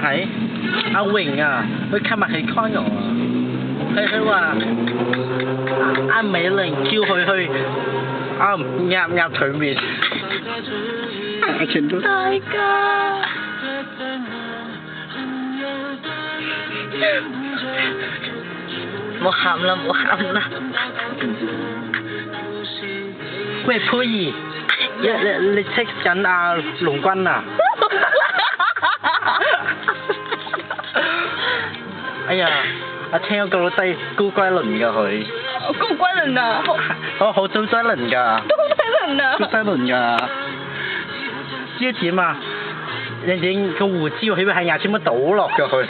係阿榮啊，佢今日去 con 我啊，佢話阿美玲叫佢去壓腿面，阿全都大家。冇喊啦，冇喊啦。喂，佩兒，你 text 緊阿龍君啊？哎呀，我聽咗個低高龜輪㗎佢。高龜輪啊！好高龜輪㗎。高龜輪啊！高龜輪㗎。知道點啊？人哋個胡椒喺喺牙籤度倒落咗佢，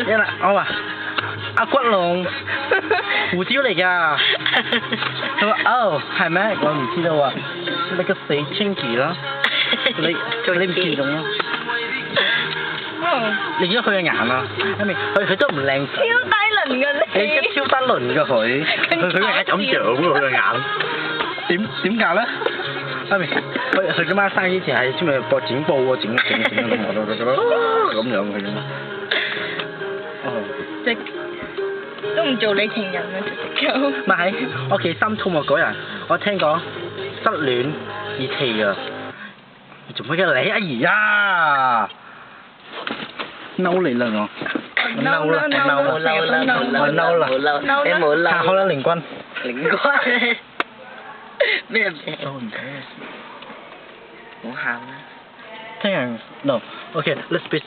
因為我話阿骨龍胡椒嚟㗎。佢話哦係咩？我唔知道啊。你個死 Chinky 啦！你唔見咗咯？你而家佢嘅顏啊，佢都唔靚。超低輪㗎你。你超低輪㗎佢嘅眼咁樣喎佢嘅眼。點解咧？佢今晚生之前係專門播剪報喎，整咁樣佢咁。即都唔做你情人啊！隻狗。咪係，我其實心痛喎嗰日，我聽講失戀二期啊！你做乜嘅你？哎呀！嬲你啦我！嬲啦！你冇嬲。好啦，靈君。咩？我唔睇啊！冇喊啦。聽人 no，OK，let's be